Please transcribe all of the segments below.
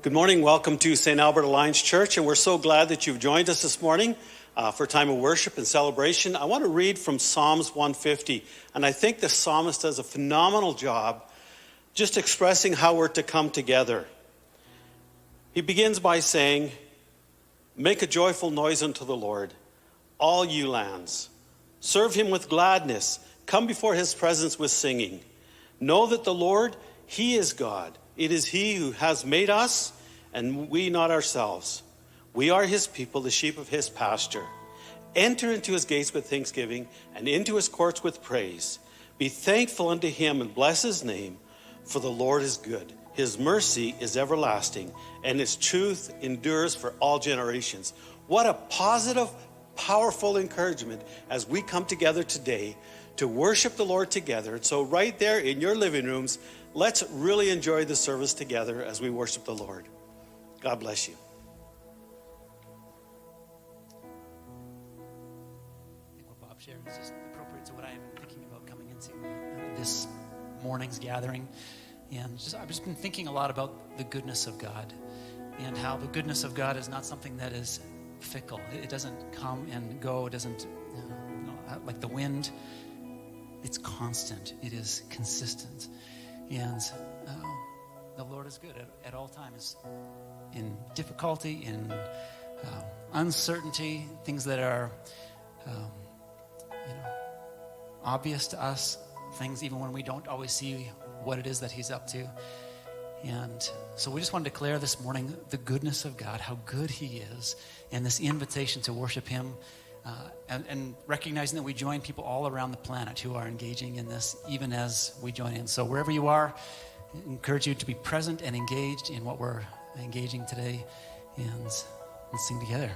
Good morning. Welcome to St. Albert Alliance Church, and we're so glad that you've joined us this morning for a time of worship and celebration. I want to read from Psalms 150, and I think the psalmist does a phenomenal job just expressing how we're to come together. He begins by saying, "Make a joyful noise unto the Lord, all you lands. Serve him with gladness. Come before his presence with singing. Know that the Lord, he is God. It is he who has made us, and we not ourselves. We are his people, the sheep of his pasture. Enter into his gates with thanksgiving, and into his courts with praise. Be thankful unto him, and bless his name, for the Lord is good. His mercy is everlasting, and his truth endures for all generations." What a positive, powerful encouragement as we come together today to worship the Lord together. So right there in your living rooms, let's really enjoy the service together as we worship the Lord. God bless you. I think what Bob shared is just appropriate to what I'm thinking about coming into this morning's gathering. And I've just been thinking a lot about the goodness of God and how the goodness of God is not something that is fickle. It doesn't come and go. It doesn't, like the wind. It's constant. It is consistent. And the Lord is good at all times. In difficulty, in uncertainty, things that are obvious to us, things even when we don't always see what it is that he's up to. And so we just want to declare this morning the goodness of God, how good he is, and this invitation to worship him, and recognizing that we join people all around the planet who are engaging in this, even as we join in. So wherever you are, I encourage you to be present and engaged in what we're engaging today, and let's sing together.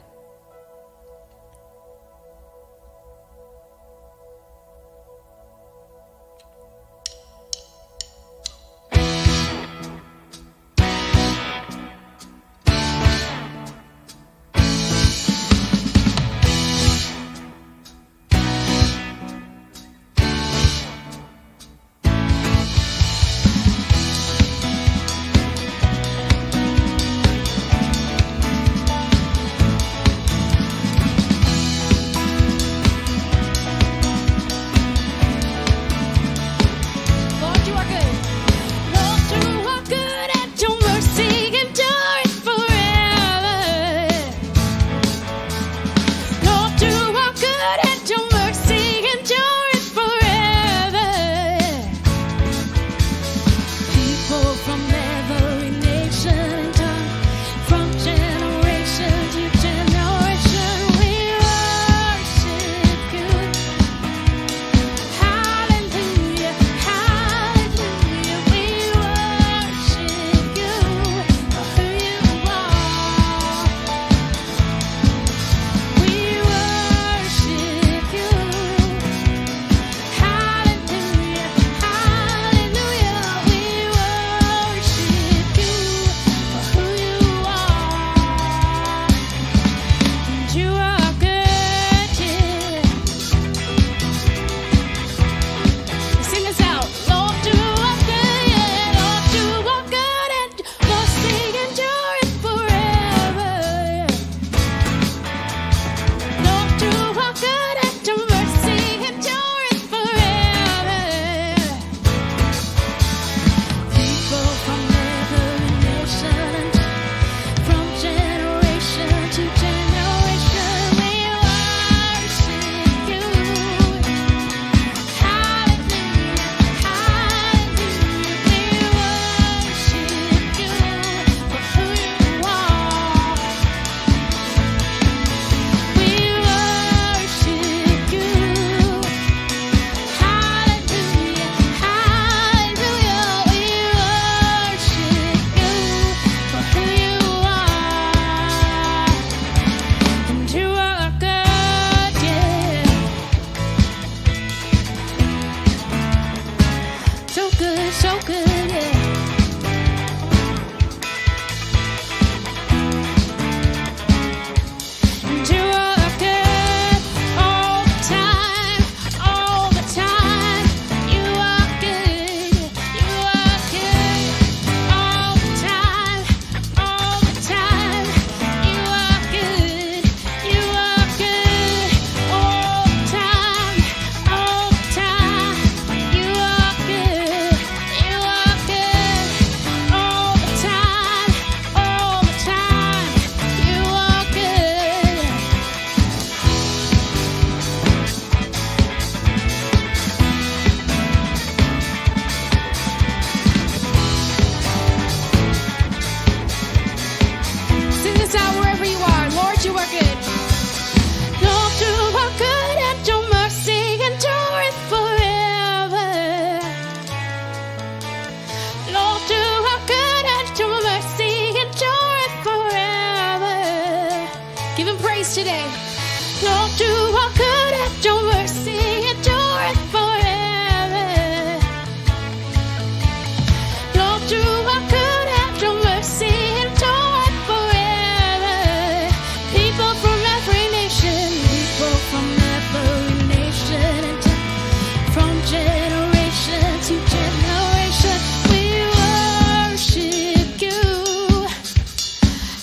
from generation to generation. We worship you.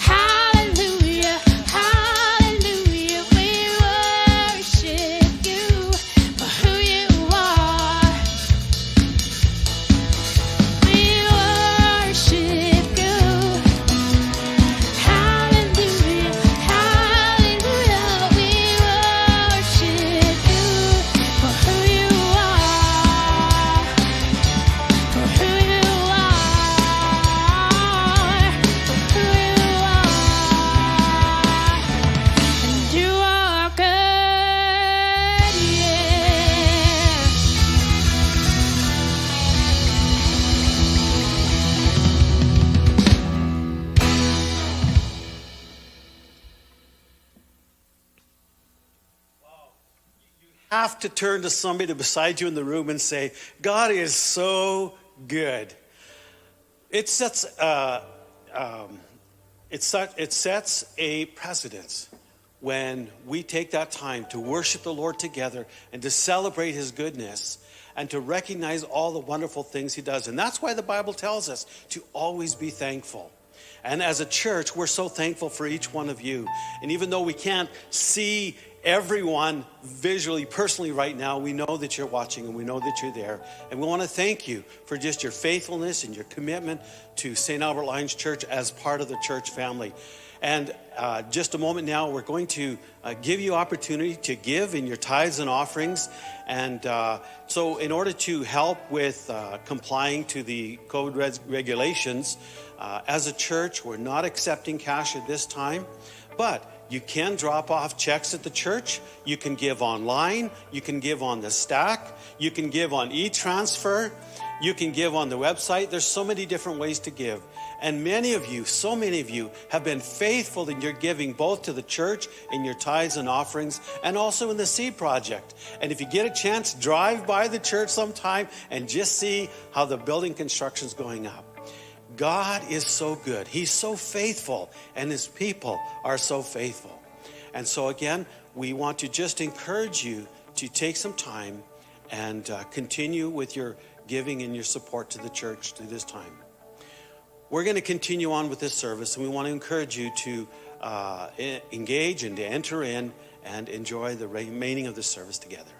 Hallelujah, hallelujah. We worship you for who you are. We worship you. Hallelujah, hallelujah. We worship you for who you are. For who you are. For who you are. And you are good, yeah. Have to turn to somebody beside you in the room and say, God is so good. It sets a precedence when we take that time to worship the Lord together and to celebrate his goodness and to recognize all the wonderful things he does. And that's why the Bible tells us to always be thankful. And as a church, we're so thankful for each one of you. And even though we can't see everyone visually, personally right now, we know that you're watching and we know that you're there. And we want to thank you for just your faithfulness and your commitment to St. Albert Lions Church as part of the church family. And just a moment now, we're going to give you opportunity to give in your tithes and offerings. And so in order to help with complying to the COVID regulations, as a church, we're not accepting cash at this time, but you can drop off checks at the church. You can give online. You can give on the STAAC. You can give on e-transfer. You can give on the website. There's so many different ways to give. And many of you, so many of you, have been faithful in your giving, both to the church in your tithes and offerings, and also in the Seed Project. And if you get a chance, drive by the church sometime and just see how the building construction is going up. God is so good. He's so faithful, and his people are so faithful. And so again, we want to just encourage you to take some time and continue with your giving and your support to the church through this time. We're going to continue on with this service, and we want to encourage you to engage and to enter in and enjoy the remaining of the service together.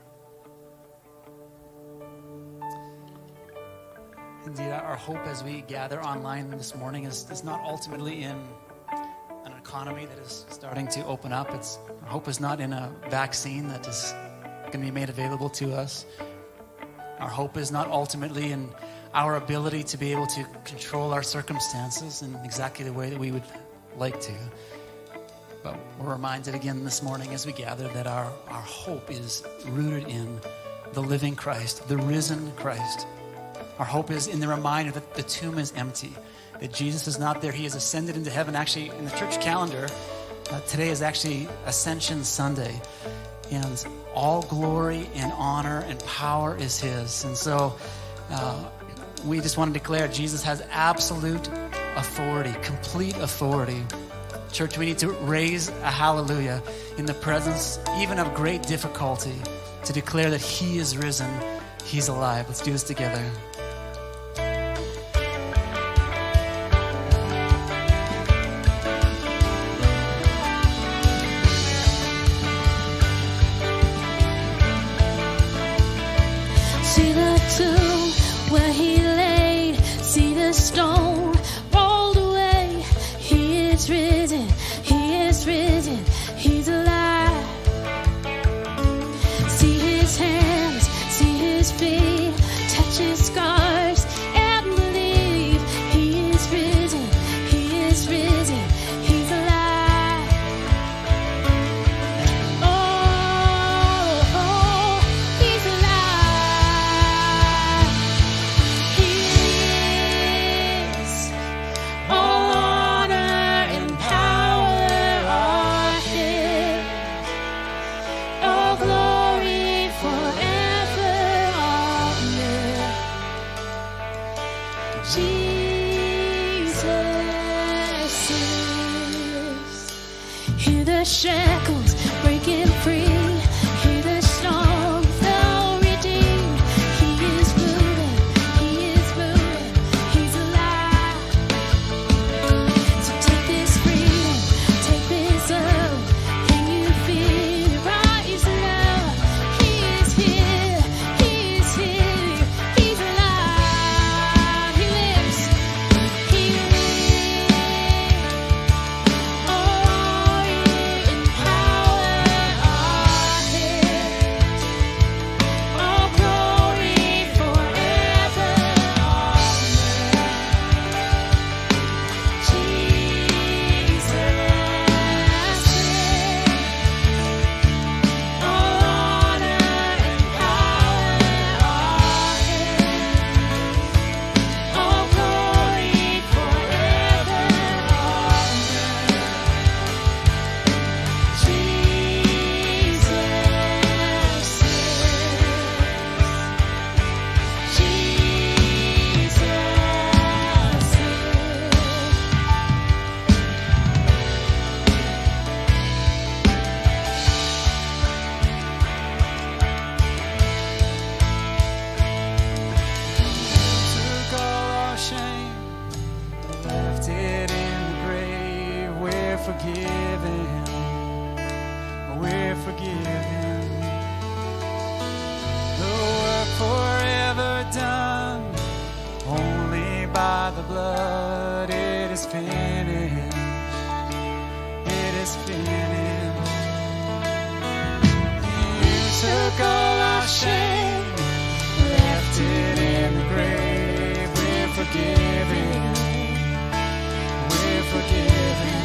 Indeed, our hope as we gather online this morning is not ultimately in an economy that is starting to open up. Our hope is not in a vaccine that is going to be made available to us. Our hope is not ultimately in our ability to be able to control our circumstances in exactly the way that we would like to. But we're reminded again this morning as we gather that our hope is rooted in the living Christ, the risen Christ. Our hope is in the reminder that the tomb is empty, that Jesus is not there. He has ascended into heaven. Actually, in the church calendar, today is actually Ascension Sunday. And all glory and honor and power is his. And so we just want to declare Jesus has absolute authority, complete authority. Church, we need to raise a hallelujah in the presence even of great difficulty to declare that he is risen, he's alive. Let's do this together. See the tomb where he laid, see the stone rolled away. He is risen, he's alive. See his hands, see his feet, touch his scars and believe. He is risen, he's alive. Oh, he's alive. He is. All honor and power are his. All glory forever. Amen. Jesus is. Hear the shackles breaking free. Hear the storm fell redeemed. finished. You took all our shame, left it in the grave. We're forgiven. We're forgiven.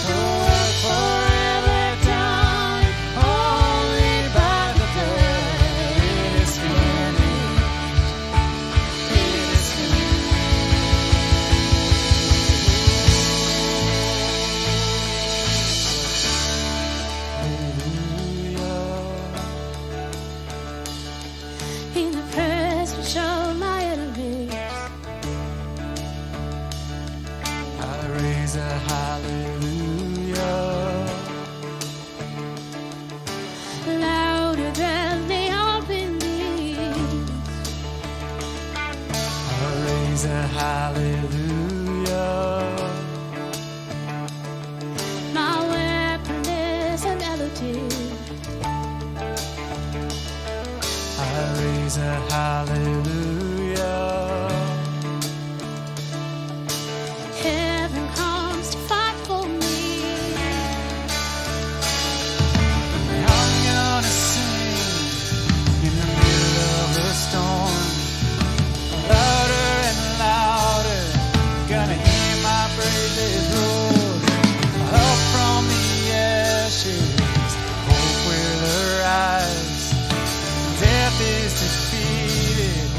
Oh, forever done, only by the blood. It is finished. It is finished. Hallelujah. In the presence of my enemies, I raise a hallelujah. louder than the unbelief. I raise a hallelujah. My weapon is a melody. I raise a hallelujah. Heaven comes to fight for me. I'm gonna sing in the middle of the storm, louder and louder. Gonna hear my praises roar up from the ashes. Hope will arise. Death is defeated.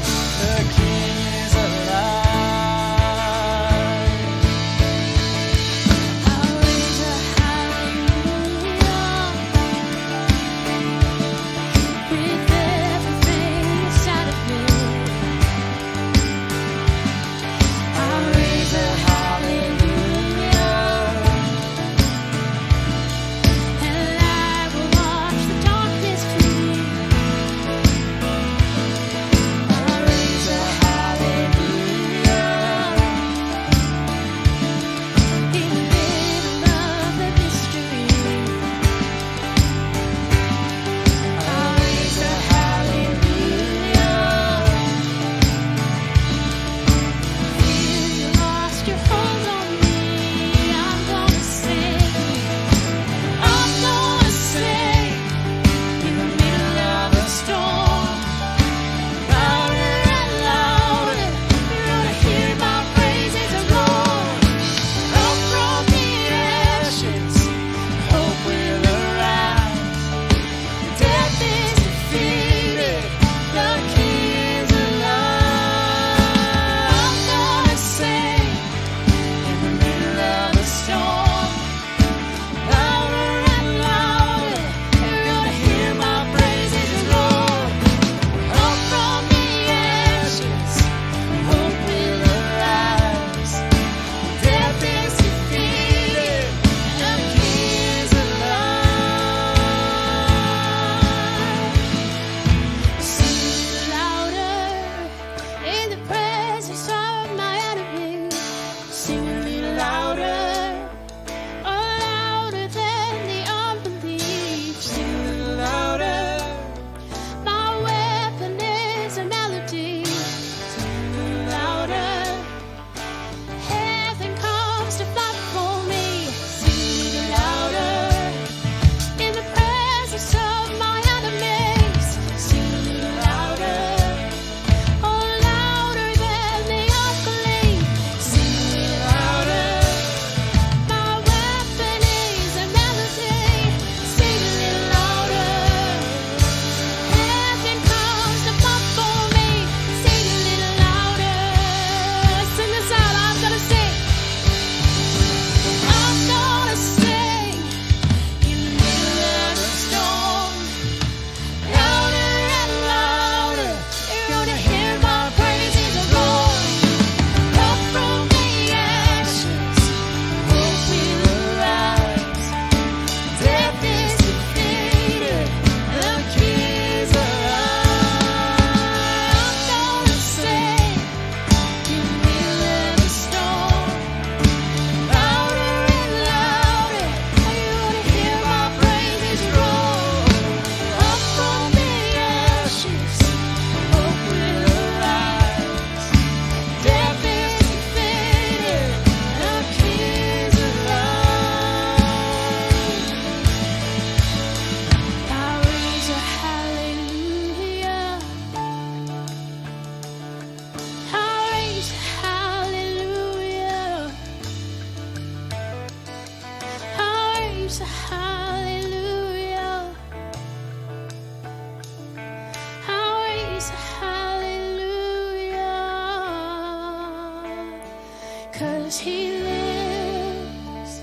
because he lives.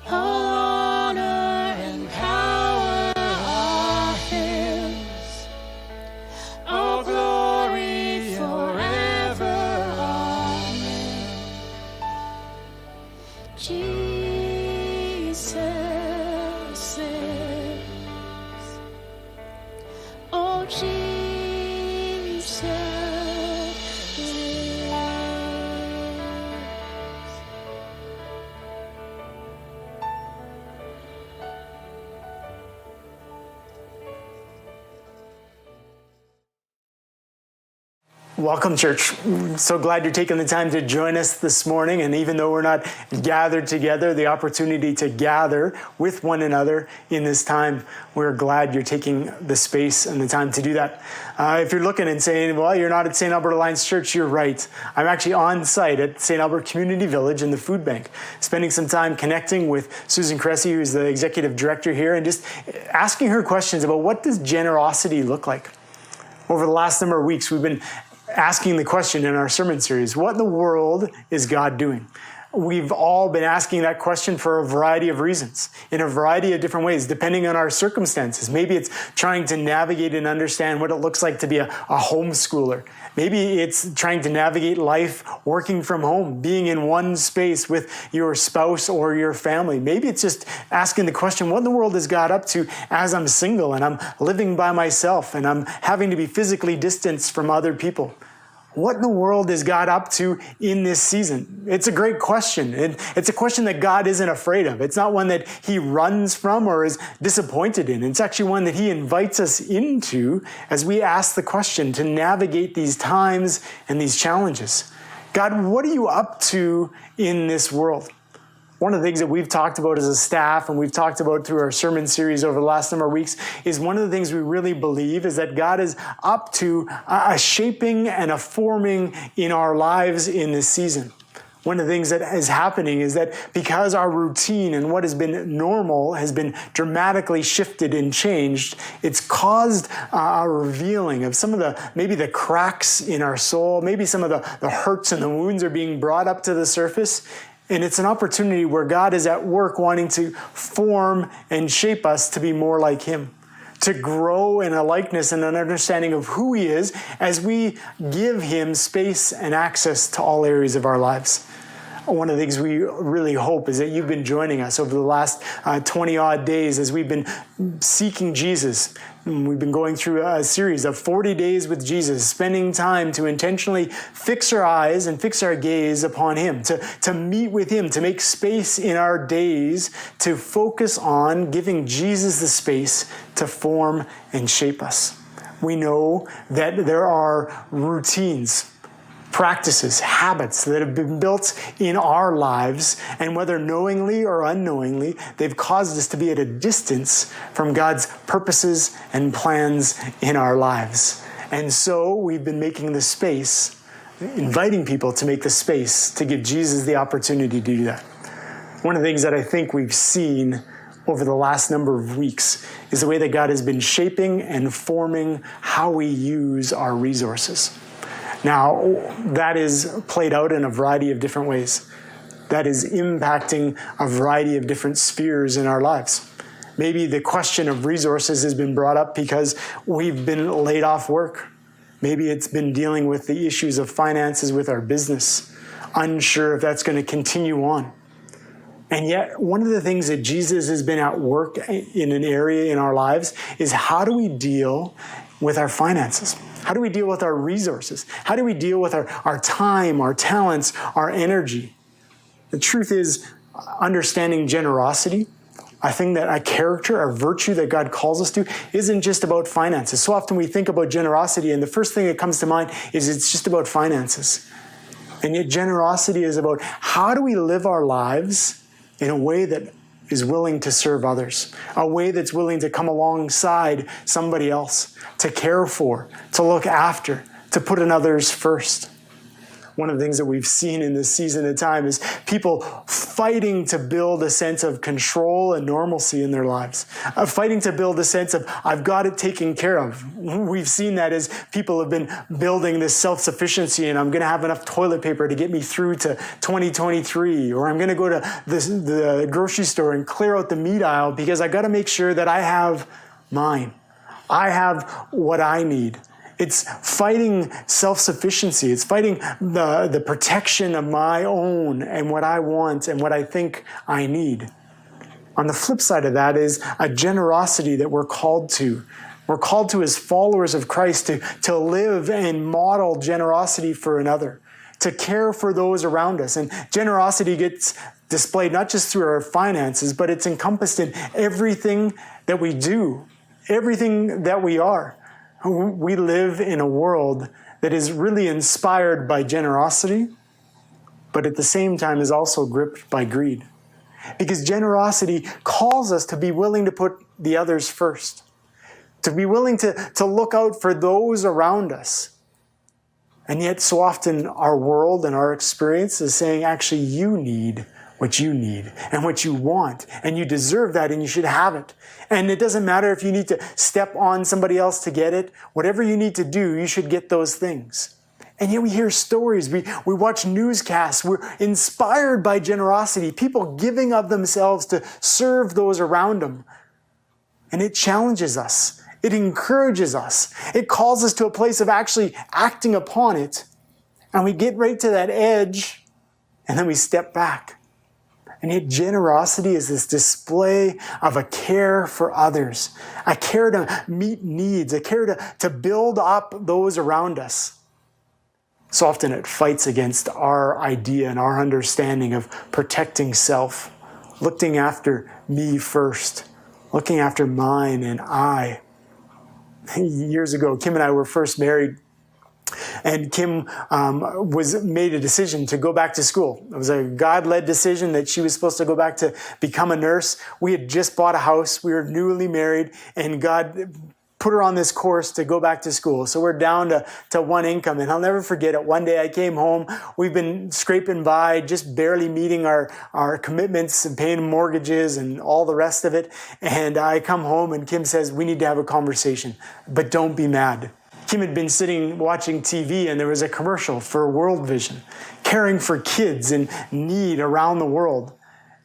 All honor and power are his. All glory forever. Amen. Jesus lives. Oh, Jesus lives. Welcome, church. So glad you're taking the time to join us this morning. And even though we're not gathered together, the opportunity to gather with one another in this time, we're glad you're taking the space and the time to do that. If you're looking and saying, well, you're not at St. Albert Alliance Church, you're right. I'm actually on site at St. Albert Community Village in the food bank, spending some time connecting with Susan Cressy, who's the executive director here, and just asking her questions about what does generosity look like. Over the last number of weeks, we've been asking the question in our sermon series, what in the world is God doing? We've all been asking that question for a variety of reasons, in a variety of different ways, depending on our circumstances. Maybe it's trying to navigate and understand what it looks like to be a homeschooler. Maybe it's trying to navigate life working from home, being in one space with your spouse or your family. Maybe it's just asking the question, what in the world is God up to as I'm single and I'm living by myself and I'm having to be physically distanced from other people? What in the world is God up to in this season? It's a great question. It's a question that God isn't afraid of. It's not one that he runs from or is disappointed in. It's actually one that he invites us into as we ask the question to navigate these times and these challenges. God, what are you up to in this world? One of the things that we've talked about as a staff and we've talked about through our sermon series over the last number of weeks is one of the things we really believe is that God is up to a shaping and a forming in our lives in this season. One of the things that is happening is that because our routine and what has been normal has been dramatically shifted and changed, it's caused a revealing of some of maybe the cracks in our soul, maybe some of the hurts and the wounds are being brought up to the surface. And it's an opportunity where God is at work wanting to form and shape us to be more like him, to grow in a likeness and an understanding of who he is as we give him space and access to all areas of our lives. One of the things we really hope is that you've been joining us over the last 20 odd days as we've been seeking Jesus. We've been going through a series of 40 days with Jesus, spending time to intentionally fix our eyes and fix our gaze upon him, to meet with him, to make space in our days, to focus on giving Jesus the space to form and shape us. We know that there are routines, practices, habits that have been built in our lives, and whether knowingly or unknowingly, they've caused us to be at a distance from God's purposes and plans in our lives. And so we've been making the space, inviting people to make the space to give Jesus the opportunity to do that. One of the things that I think we've seen over the last number of weeks is the way that God has been shaping and forming how we use our resources. Now, that is played out in a variety of different ways. That is impacting a variety of different spheres in our lives. Maybe the question of resources has been brought up because we've been laid off work. Maybe it's been dealing with the issues of finances with our business, unsure if that's going to continue on. And yet, one of the things that Jesus has been at work in an area in our lives is how do we deal with our finances? How do we deal with our resources? How do we deal with our time, our talents, our energy? The truth is, understanding generosity, I think that a character, a virtue that God calls us to, isn't just about finances. So often we think about generosity, and the first thing that comes to mind is it's just about finances. And yet generosity is about how do we live our lives in a way that is willing to serve others, a way that's willing to come alongside somebody else, to care for, to look after, to put in others first. one of the things that we've seen in this season of time is people fighting to build a sense of control and normalcy in their lives, fighting to build a sense of, I've got it taken care of. We've seen that as people have been building this self-sufficiency, and I'm going to have enough toilet paper to get me through to 2023, or I'm going to go to the grocery store and clear out the meat aisle because I got to make sure that I have mine. I have what I need. It's fighting self-sufficiency. It's fighting the protection of my own and what I want and what I think I need. On the flip side of that is a generosity that we're called to. We're called to as followers of Christ to live and model generosity for another, to care for those around us. And generosity gets displayed not just through our finances, but it's encompassed in everything that we do, everything that we are. We live in a world that is really inspired by generosity, but at the same time is also gripped by greed. Because generosity calls us to be willing to put the others first, to be willing to look out for those around us. And yet so often our world and our experience is saying, actually, you need what you need and what you want, and you deserve that and you should have it. And it doesn't matter if you need to step on somebody else to get it. Whatever you need to do, you should get those things. And yet we hear stories, we watch newscasts, we're inspired by generosity, people giving of themselves to serve those around them. And it challenges us. It encourages us. It calls us to a place of actually acting upon it. And we get right to that edge, and then we step back. And yet generosity is this display of a care for others, a care to meet needs, a care to build up those around us. So often it fights against our idea and our understanding of protecting self, looking after me first, looking after mine and I. Years ago, Kim and I were first married. And Kim made a decision to go back to school. It was a God-led decision that she was supposed to go back to become a nurse. We had just bought a house. We were newly married, and God put her on this course to go back to school. So we're down to one income. And I'll never forget it. One day I came home. We've been scraping by, just barely meeting our commitments and paying mortgages and all the rest of it. And I come home and Kim says, we need to have a conversation, but don't be mad. Kim had been sitting watching TV, and there was a commercial for World Vision, caring for kids in need around the world.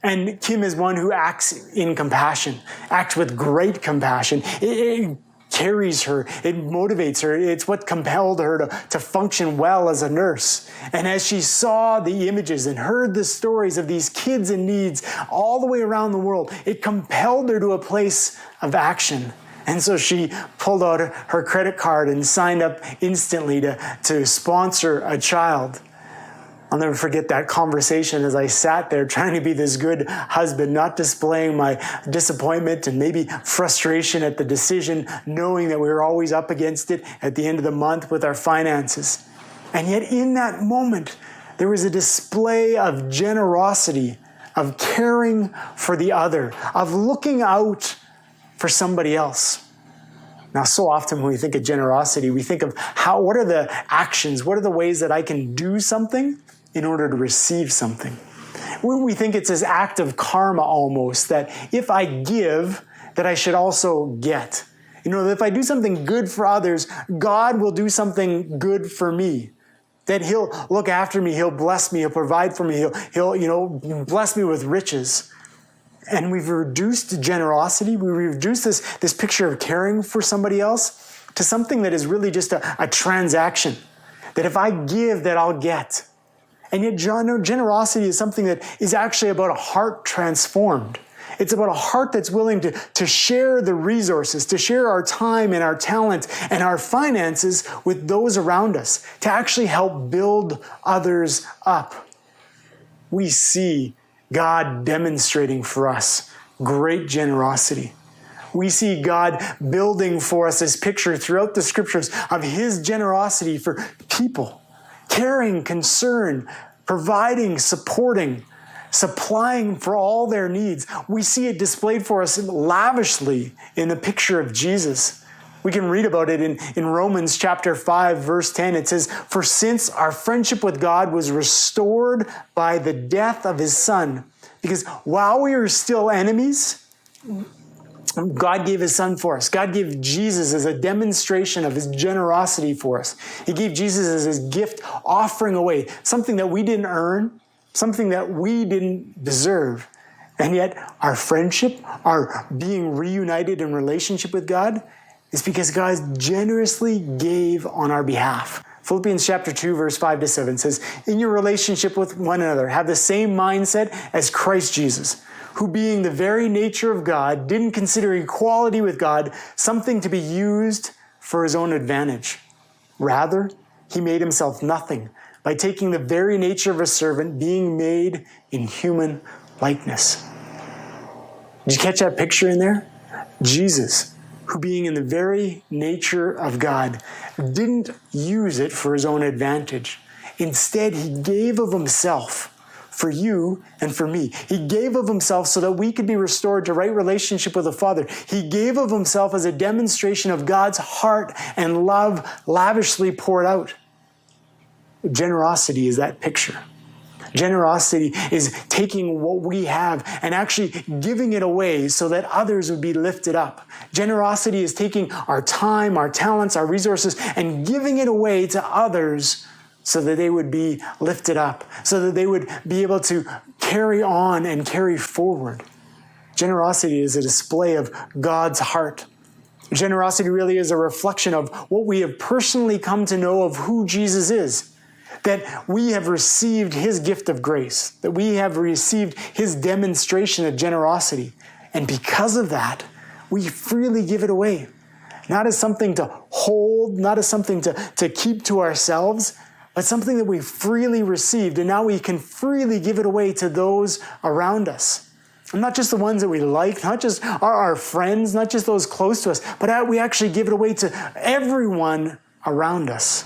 And Kim is one who acts in compassion, acts with great compassion. It carries her, it motivates her. It's what compelled her to function well as a nurse. And as she saw the images and heard the stories of these kids in needs all the way around the world, it compelled her to a place of action. And so she pulled out her credit card and signed up instantly to sponsor a child. I'll never forget that conversation as I sat there trying to be this good husband, not displaying my disappointment and maybe frustration at the decision, knowing that we were always up against it at the end of the month with our finances. And yet in that moment, there was a display of generosity, of caring for the other, of looking out for somebody else. Now, so often when we think of generosity, we think of what are the actions, what are the ways that I can do something in order to receive something. We think it's this act of karma almost, that if I give, that I should also get. You know, that if I do something good for others, God will do something good for me. That He'll look after me, He'll bless me, He'll provide for me, He'll bless me with riches. And we've reduced generosity, we reduced this picture of caring for somebody else to something that is really just a transaction. That if I give, that I'll get. And yet generosity is something that is actually about a heart transformed. It's about a heart that's willing to share the resources, to share our time and our talent and our finances with those around us, to actually help build others up. We see God demonstrating for us great generosity. We see God building for us this picture throughout the scriptures of His generosity for people, caring, concern, providing, supporting, supplying for all their needs. We see it displayed for us lavishly in the picture of Jesus. We can read about it in Romans chapter 5, verse 10. It says, "For since our friendship with God was restored by the death of his Son, because while we were still enemies, God gave his Son for us. God gave Jesus as a demonstration of his generosity for us. He gave Jesus as his gift, offering away something that we didn't earn, something that we didn't deserve. And yet our friendship, our being reunited in relationship with God, is because God generously gave on our behalf. Philippians chapter 2, verse 5 to 7 says, "In your relationship with one another, have the same mindset as Christ Jesus, who being the very nature of God, didn't consider equality with God something to be used for his own advantage. Rather, he made himself nothing by taking the very nature of a servant, being made in human likeness." Did you catch that picture in there? Jesus, who being in the very nature of God, didn't use it for his own advantage. Instead, he gave of himself for you and for me. He gave of himself so that we could be restored to right relationship with the Father. He gave of himself as a demonstration of God's heart and love lavishly poured out. Generosity is that picture. Generosity is taking what we have and actually giving it away so that others would be lifted up. Generosity is taking our time, our talents, our resources, and giving it away to others so that they would be lifted up, so that they would be able to carry on and carry forward. Generosity is a display of God's heart. Generosity really is a reflection of what we have personally come to know of who Jesus is. That we have received his gift of grace, that we have received his demonstration of generosity. And because of that, we freely give it away. Not as something to hold, not as something to keep to ourselves, but something that we freely received. And now we can freely give it away to those around us. And not just the ones that we like, not just our friends, not just those close to us, but we actually give it away to everyone around us.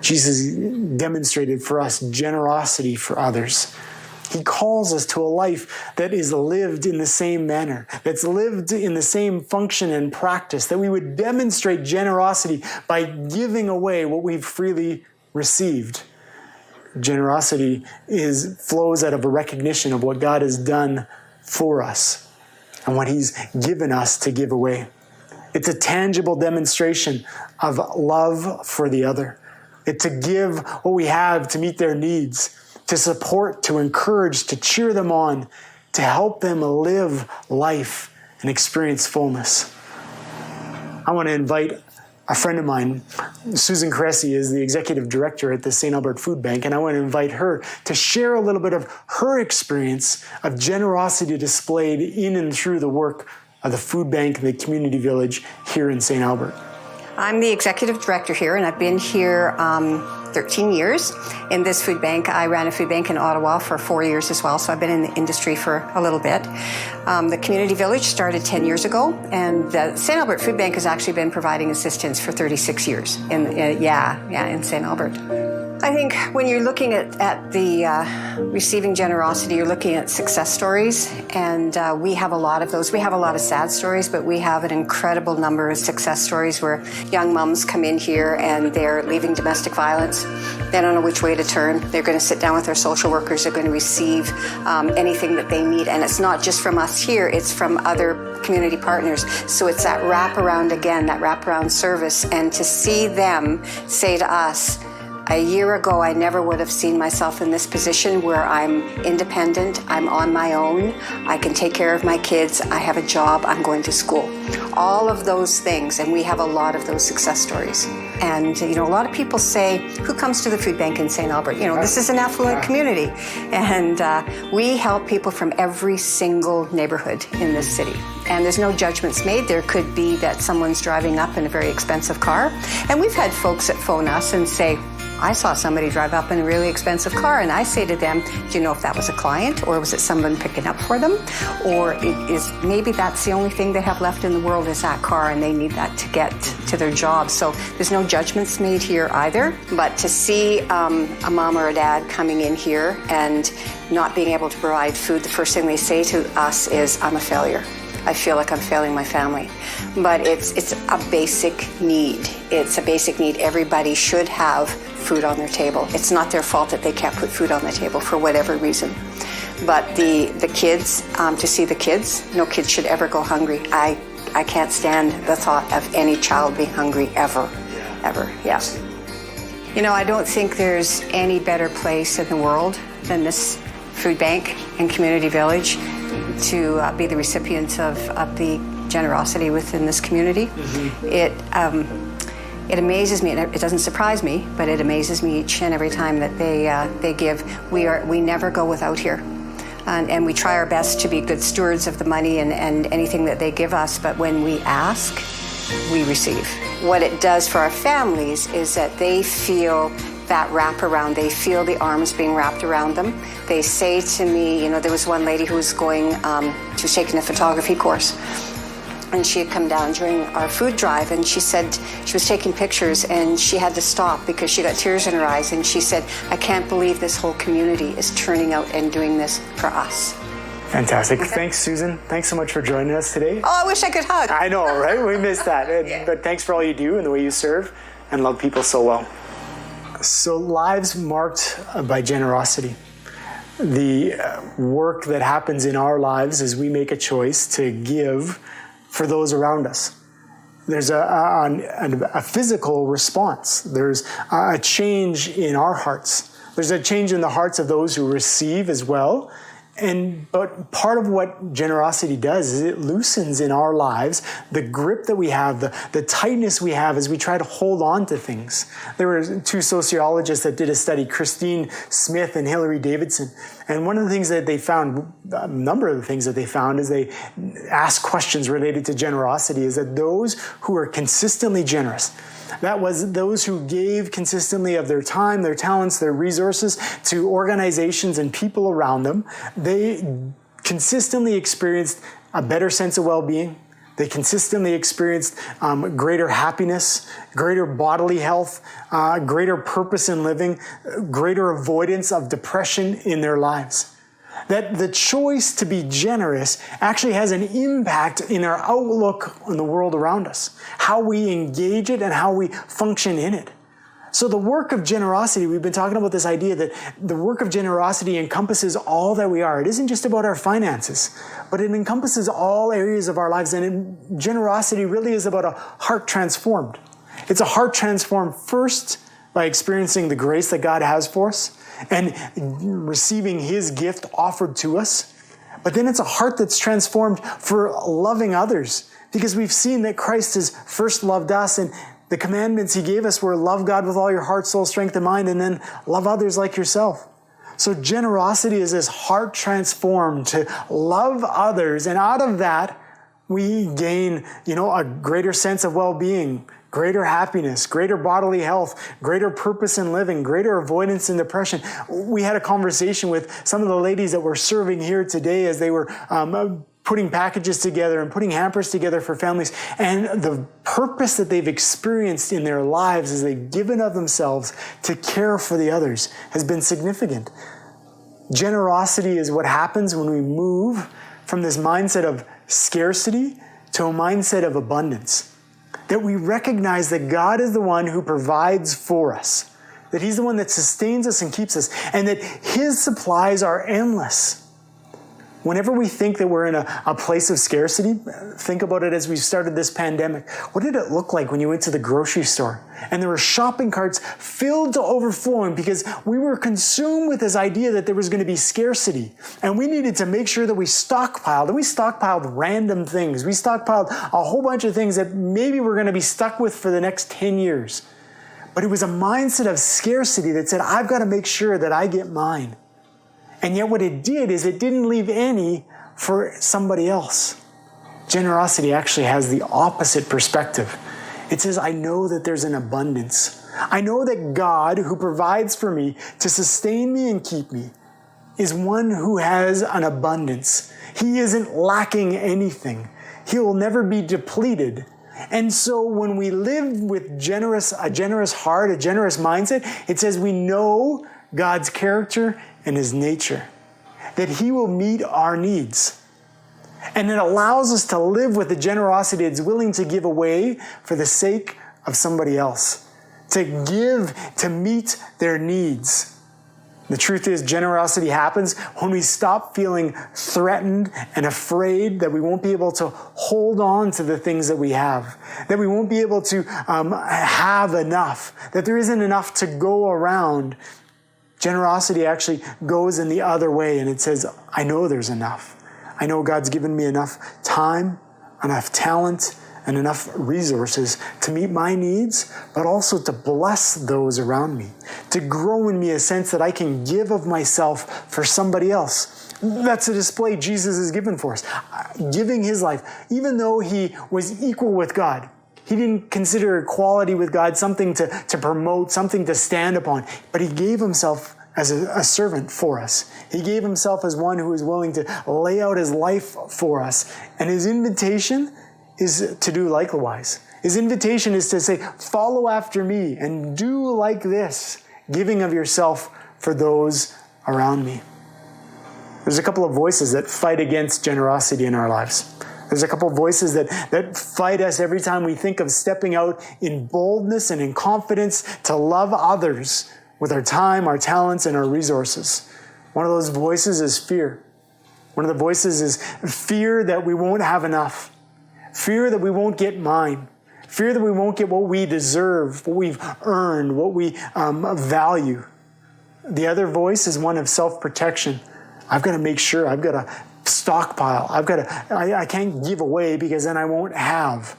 Jesus demonstrated for us generosity for others. He calls us to a life that is lived in the same manner, that's lived in the same function and practice, that we would demonstrate generosity by giving away what we've freely received. Generosity flows out of a recognition of what God has done for us and what he's given us to give away. It's a tangible demonstration of love for the other. It's to give what we have to meet their needs, to support, to encourage, to cheer them on, to help them live life and experience fullness. I want to invite a friend of mine, Susan Cressy, is the executive director at the St. Albert Food Bank, and I want to invite her to share a little bit of her experience of generosity displayed in and through the work of the food bank and the community village here in St. Albert. I'm the executive director here, and I've been here 13 years in this food bank. I ran a food bank in Ottawa for 4 years as well, so I've been in the industry for a little bit. The community village started 10 years ago, and the St. Albert Food Bank has actually been providing assistance for 36 years in St. Albert. I think when you're looking at the receiving generosity, you're looking at success stories, and we have a lot of those. We have a lot of sad stories, but we have an incredible number of success stories where young moms come in here and they're leaving domestic violence. They don't know which way to turn. They're going to sit down with their social workers. They're going to receive anything that they need, and it's not just from us here, it's from other community partners. So it's that wraparound again, that wraparound service, and to see them say to us, a year ago, I never would have seen myself in this position where I'm independent, I'm on my own, I can take care of my kids, I have a job, I'm going to school. All of those things, and we have a lot of those success stories. And, a lot of people say, who comes to the food bank in St. Albert? This is an affluent community. And we help people from every single neighborhood in this city. And there's no judgments made. There could be that someone's driving up in a very expensive car. And we've had folks that phone us and say, I saw somebody drive up in a really expensive car, and I say to them, do you know if that was a client, or was it someone picking up for them? Or maybe that's the only thing they have left in the world is that car, and they need that to get to their job. So there's no judgments made here either. But to see a mom or a dad coming in here and not being able to provide food, the first thing they say to us is, I'm a failure. I feel like I'm failing my family. But it's a basic need. It's a basic need. Everybody should have food on their table. It's not their fault that they can't put food on the table for whatever reason. But the kids, to see the kids, no kid should ever go hungry. I can't stand the thought of any child being hungry ever, yeah. You know, I don't think there's any better place in the world than this food bank and community village to be the recipient of the generosity within this community. It amazes me, and it doesn't surprise me, but it amazes me each and every time that they give. We never go without here. And we try our best to be good stewards of the money and anything that they give us, but when we ask, we receive. What it does for our families is that they feel that wraparound. They feel the arms being wrapped around them. They say to me, you know, there was one lady who was going, she was taking a photography course, and she had come down during our food drive, and she said she was taking pictures and she had to stop because she got tears in her eyes, and she said, I can't believe this whole community is turning out and doing this for us. Fantastic. Thanks, Susan. Thanks so much for joining us today. Oh, I wish I could hug. I know, right? We missed that. Yeah. But thanks for all you do and the way you serve and love people so well. So lives marked by generosity. The work that happens in our lives is we make a choice to give for those around us. There's a physical response. There's a change in our hearts. There's a change in the hearts of those who receive as well. But part of what generosity does is it loosens in our lives the grip that we have, the tightness we have as we try to hold on to things. There were two sociologists that did a study, Christine Smith and Hilary Davidson. And one of the things that they found, a number of the things that they found as they asked questions related to generosity is that those who are consistently generous, that was those who gave consistently of their time, their talents, their resources to organizations and people around them, they consistently experienced a better sense of well-being. They consistently experienced greater happiness, greater bodily health, greater purpose in living, greater avoidance of depression in their lives. That the choice to be generous actually has an impact in our outlook on the world around us, how we engage it and how we function in it. So the work of generosity, we've been talking about this idea that the work of generosity encompasses all that we are. It isn't just about our finances, but it encompasses all areas of our lives. And generosity really is about a heart transformed. It's a heart transformed first by experiencing the grace that God has for us and receiving His gift offered to us. But then it's a heart that's transformed for loving others, because we've seen that Christ has first loved us, and the commandments He gave us were love God with all your heart, soul, strength, and mind, and then love others like yourself. So generosity is this heart transformed to love others, and out of that, we gain, a greater sense of well-being, greater happiness, greater bodily health, greater purpose in living, greater avoidance in depression. We had a conversation with some of the ladies that were serving here today as they were putting packages together and putting hampers together for families. And the purpose that they've experienced in their lives as they've given of themselves to care for the others has been significant. Generosity is what happens when we move from this mindset of scarcity to a mindset of abundance. That we recognize that God is the one who provides for us, that He's the one that sustains us and keeps us, and that His supplies are endless. Whenever we think that we're in a place of scarcity, think about it as we started this pandemic. What did it look like when you went to the grocery store and there were shopping carts filled to overflowing because we were consumed with this idea that there was going to be scarcity, and we needed to make sure that we stockpiled, and we stockpiled random things. We stockpiled a whole bunch of things that maybe we're going to be stuck with for the next 10 years. But it was a mindset of scarcity that said, I've got to make sure that I get mine. And yet what it did is it didn't leave any for somebody else. Generosity actually has the opposite perspective. It says, I know that there's an abundance. I know that God, who provides for me to sustain me and keep me, is one who has an abundance. He isn't lacking anything. He will never be depleted. And so when we live with a generous heart, a generous mindset, it says we know God's character and His nature, that He will meet our needs. And it allows us to live with the generosity that's willing to give away for the sake of somebody else, to give to meet their needs. The truth is, generosity happens when we stop feeling threatened and afraid that we won't be able to hold on to the things that we have, that we won't be able to have enough, that there isn't enough to go around. Generosity actually goes in the other way, and it says, I know there's enough. I know God's given me enough time, enough talent, and enough resources to meet my needs, but also to bless those around me, to grow in me a sense that I can give of myself for somebody else. That's a display Jesus has given for us, giving his life. Even though he was equal with God, he didn't consider equality with God something to promote, something to stand upon, but he gave himself as a servant for us. He gave himself as one who is willing to lay out his life for us. And his invitation is to do likewise. His invitation is to say, follow after me and do like this, giving of yourself for those around me. There's a couple of voices that fight against generosity in our lives. There's a couple of voices that fight us every time we think of stepping out in boldness and in confidence to love others with our time, our talents, and our resources. One of those voices is fear. One of the voices is fear that we won't have enough. Fear that we won't get mine. Fear that we won't get what we deserve, what we've earned, what we value. The other voice is one of self-protection. I've got to make sure, I've got to stockpile. I can't give away because then I won't have.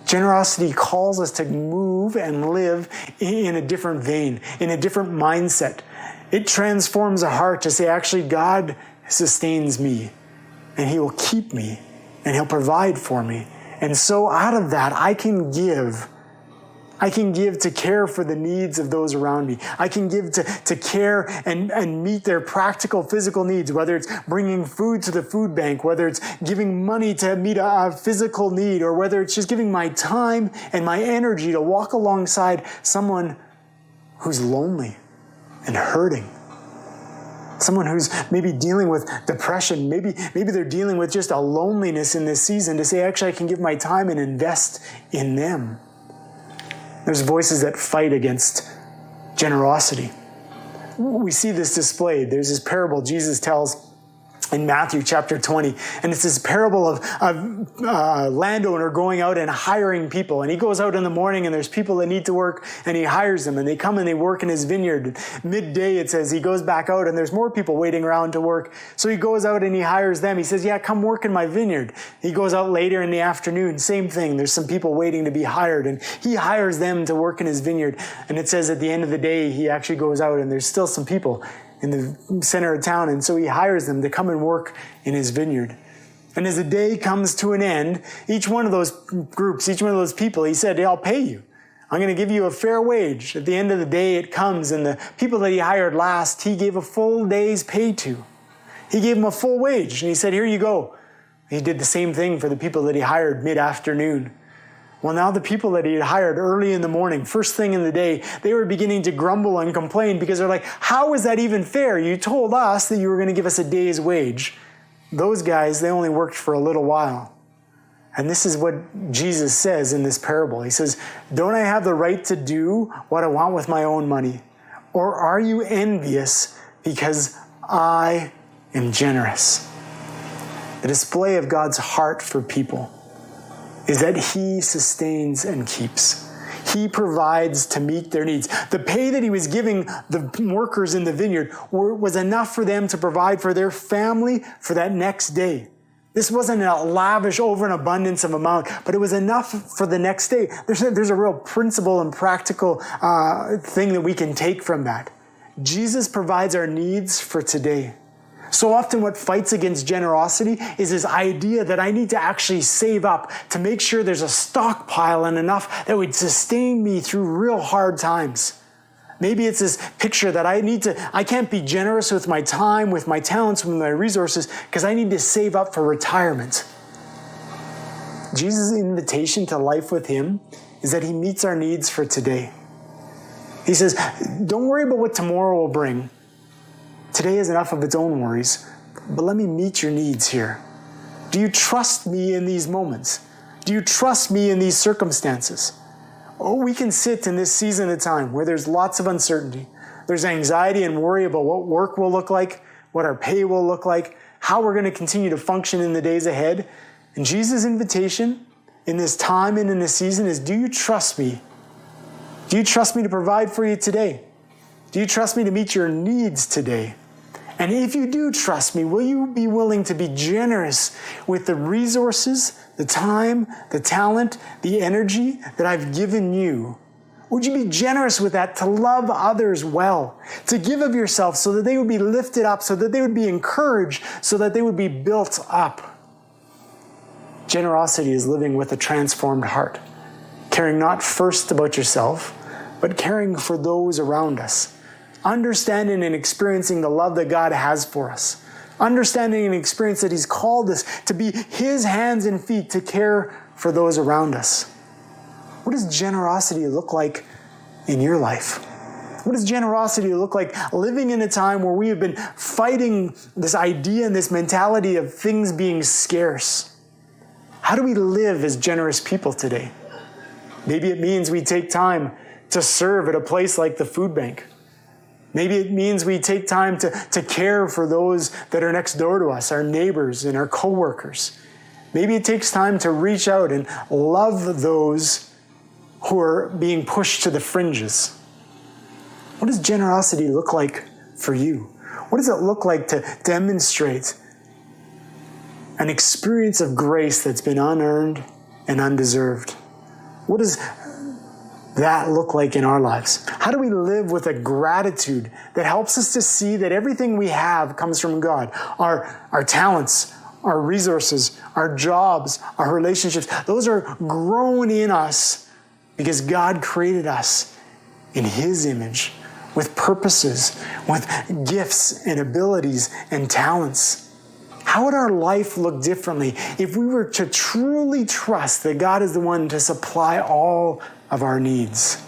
Generosity calls us to move and live in a different vein, in a different mindset. It transforms a heart to say, actually, God sustains me, and he will keep me, and he'll provide for me. And so out of that, I can give. I can give to care for the needs of those around me. I can give to care and meet their practical physical needs, whether it's bringing food to the food bank, whether it's giving money to meet a physical need, or whether it's just giving my time and my energy to walk alongside someone who's lonely and hurting. Someone who's maybe dealing with depression. Maybe they're dealing with just a loneliness in this season, to say, actually, I can give my time and invest in them. There's voices that fight against generosity. We see this displayed. There's this parable Jesus tells in Matthew chapter 20. And it's this parable of a landowner going out and hiring people. And he goes out in the morning and there's people that need to work and he hires them. And they come and they work in his vineyard. Midday, it says, he goes back out and there's more people waiting around to work. So he goes out and he hires them. He says, yeah, come work in my vineyard. He goes out later in the afternoon. Same thing. There's some people waiting to be hired. And he hires them to work in his vineyard. And it says at the end of the day, he actually goes out and there's still some people in the center of town, and so he hires them to come and work in his vineyard. And as the day comes to an end, each one of those groups, each one of those people, he said, hey, I'll pay you. I'm going to give you a fair wage. At the end of the day, it comes, and the people that he hired last, he gave a full day's pay to. He gave them a full wage, and he said, here you go. He did the same thing for the people that he hired mid-afternoon. Well, now the people that he had hired early in the morning, first thing in the day, they were beginning to grumble and complain because they're like, how is that even fair? You told us that you were going to give us a day's wage. Those guys, they only worked for a little while. And this is what Jesus says in this parable. He says, don't I have the right to do what I want with my own money? Or are you envious because I am generous? The display of God's heart for people is that he sustains and keeps. He provides to meet their needs. The pay that he was giving the workers in the vineyard was enough for them to provide for their family for that next day. This wasn't a lavish over and abundance of amount, but it was enough for the next day. There's a real principle and practical thing that we can take from that. Jesus provides our needs for today. So often what fights against generosity is this idea that I need to actually save up to make sure there's a stockpile and enough that would sustain me through real hard times. Maybe it's this picture that I can't be generous with my time, with my talents, with my resources, because I need to save up for retirement. Jesus' invitation to life with him is that he meets our needs for today. He says, don't worry about what tomorrow will bring. Today is enough of its own worries, but let me meet your needs here. Do you trust me in these moments? Do you trust me in these circumstances? Oh, we can sit in this season of time where there's lots of uncertainty. There's anxiety and worry about what work will look like, what our pay will look like, how we're going to continue to function in the days ahead. And Jesus' invitation in this time and in this season is, do you trust me? Do you trust me to provide for you today? Do you trust me to meet your needs today? And if you do trust me, will you be willing to be generous with the resources, the time, the talent, the energy that I've given you? Would you be generous with that to love others well, to give of yourself so that they would be lifted up, so that they would be encouraged, so that they would be built up? Generosity is living with a transformed heart, caring not first about yourself, but caring for those around us. Understanding and experiencing the love that God has for us. Understanding and experience that He's called us to be His hands and feet to care for those around us. What does generosity look like in your life? What does generosity look like living in a time where we have been fighting this idea and this mentality of things being scarce? How do we live as generous people today? Maybe it means we take time to serve at a place like the food bank. Maybe it means we take time to care for those that are next door to us, our neighbors and our coworkers. Maybe it takes time to reach out and love those who are being pushed to the fringes. What does generosity look like for you? What does it look like to demonstrate an experience of grace that's been unearned and undeserved? What does that look like in our lives? How do we live with a gratitude that helps us to see that everything we have comes from God? Our talents, our resources, our jobs, our relationships, those are grown in us because God created us in His image with purposes, with gifts and abilities and talents. How would our life look differently if we were to truly trust that God is the one to supply all of our needs,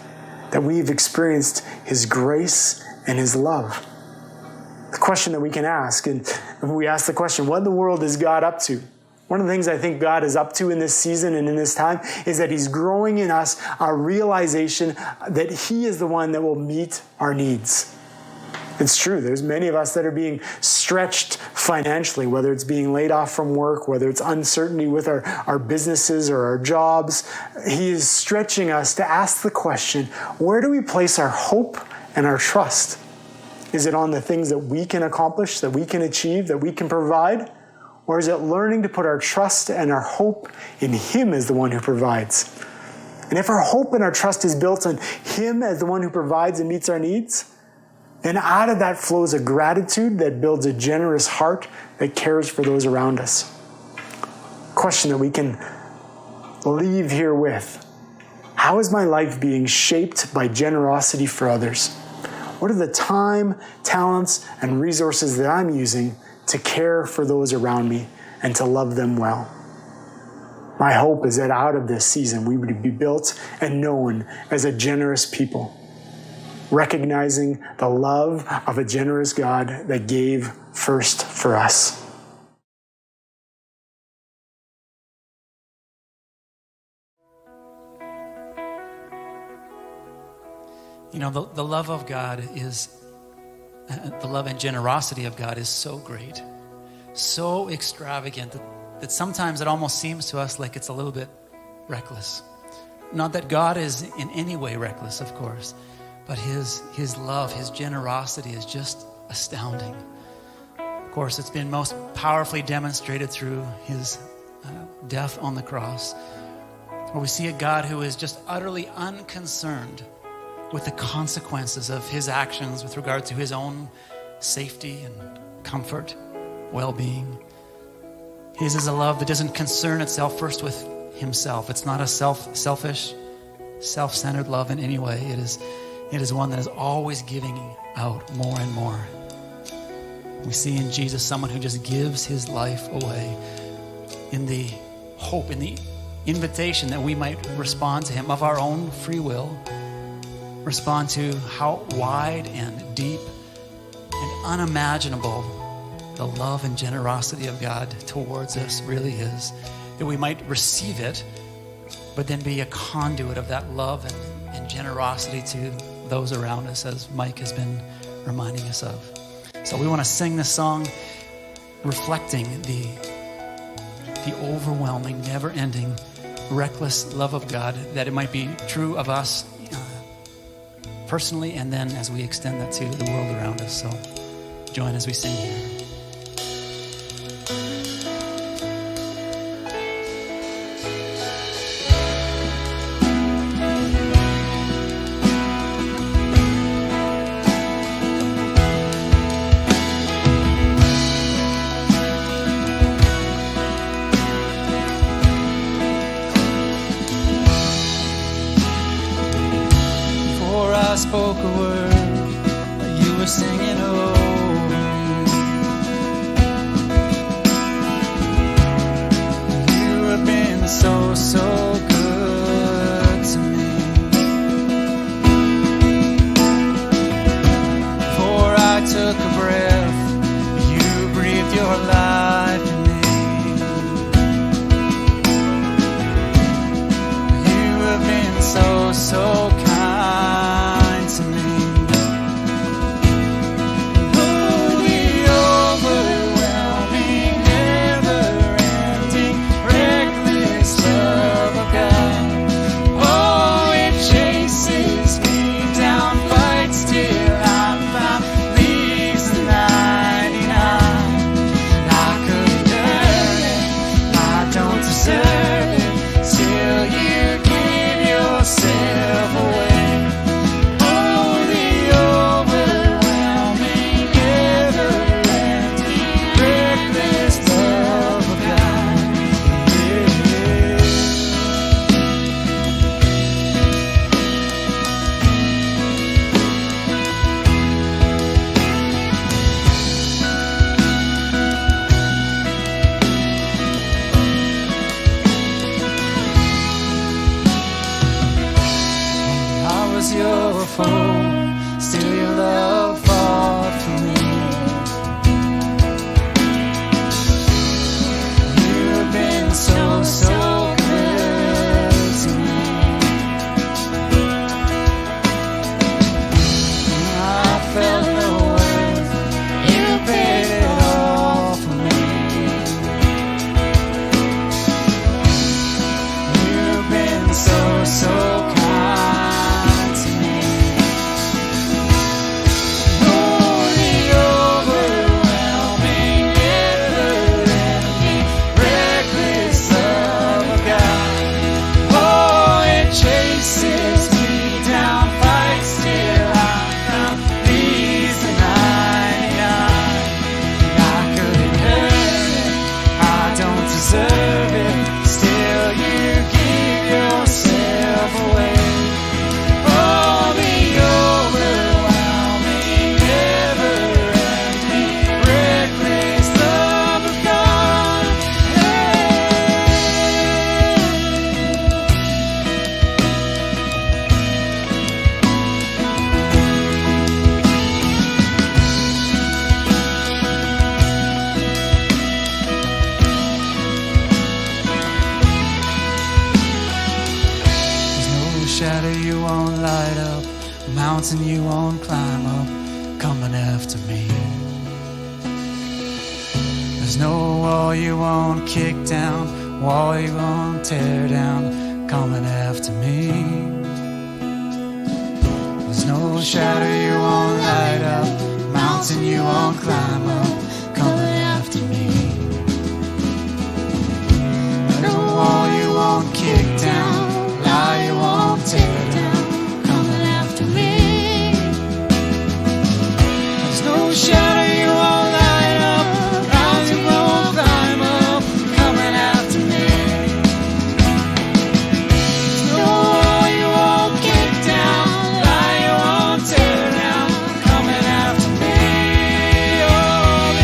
that we've experienced His grace and His love? The question that we can ask, and we ask the question, what in the world is God up to? One of the things I think God is up to in this season and in this time is that He's growing in us our realization that He is the one that will meet our needs. It's true. There's many of us that are being stretched financially, whether it's being laid off from work, whether it's uncertainty with our businesses or our jobs. He is stretching us to ask the question, where do we place our hope and our trust? Is it on the things that we can accomplish, that we can achieve, that we can provide? Or is it learning to put our trust and our hope in Him as the one who provides? And if our hope and our trust is built on Him as the one who provides and meets our needs, then out of that flows a gratitude that builds a generous heart that cares for those around us. Question that we can leave here with: how is my life being shaped by generosity for others? What are the time, talents, and resources that I'm using to care for those around me and to love them well? My hope is that out of this season we would be built and known as a generous people, recognizing the love of a generous God that gave first for us. You know, the love of God is, the love and generosity of God is so great, so extravagant that sometimes it almost seems to us like it's a little bit reckless. Not that God is in any way reckless, of course, but His love, His generosity is just astounding. Of course, it's been most powerfully demonstrated through His death on the cross, where we see a God who is just utterly unconcerned with the consequences of His actions with regard to His own safety and comfort, well-being. His is a love that doesn't concern itself first with Himself. It's not a selfish, self-centered love in any way. It is one that is always giving out more and more. We see in Jesus someone who just gives His life away in the hope, in the invitation that we might respond to Him of our own free will, respond to how wide and deep and unimaginable the love and generosity of God towards us really is, that we might receive it, but then be a conduit of that love and generosity to those around us, as Mike has been reminding us of. So we want to sing this song reflecting the overwhelming, never-ending, reckless love of God, that it might be true of us personally, and then as we extend that to the world around us. So join as we sing here. Spoke a word, you were singing over me. You have been so, so good to me. Before I took a breath, you breathed your life in me. You have been so, so kind. mountain you won't climb up, coming after me. There's no wall you won't kick down, wall you won't tear down, coming after me. There's no shadow you won't light up, mountain you won't climb up, coming after me. There's no wall you won't kick down, lie you won't tear down, coming after me. There's no shadow you won't light up, mountain you won't climb up, coming after me. There's no wall you won't kick down, lie you won't tear down, coming after me. Oh,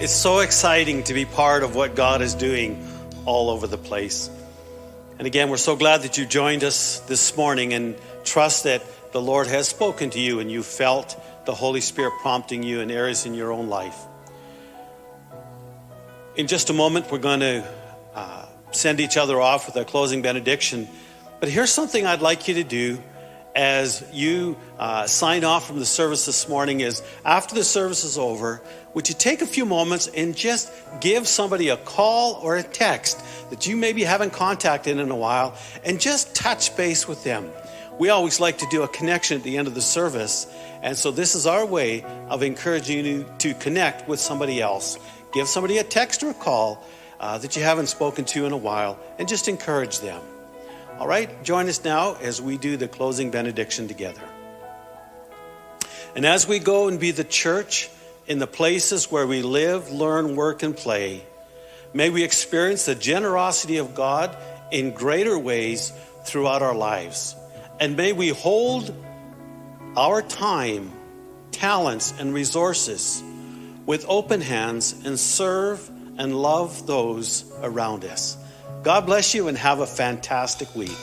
It's so exciting to be part of what God is doing all over the place. And again, we're so glad that you joined us this morning, and trust that the Lord has spoken to you and you felt the Holy Spirit prompting you in areas in your own life. In just a moment, we're going to send each other off with a closing benediction. But here's something I'd like you to do as you sign off from the service this morning is, after the service is over, would you take a few moments and just give somebody a call or a text that you maybe haven't contacted in a while, and just touch base with them. We always like to do a connection at the end of the service, and so this is our way of encouraging you to connect with somebody else. Give somebody a text or a call that you haven't spoken to in a while, and just encourage them. All right, join us now as we do the closing benediction together. And as we go and be the church in the places where we live, learn, work, and play, may we experience the generosity of God in greater ways throughout our lives. And may we hold our time, talents, and resources with open hands and serve and love those around us. God bless you and have a fantastic week.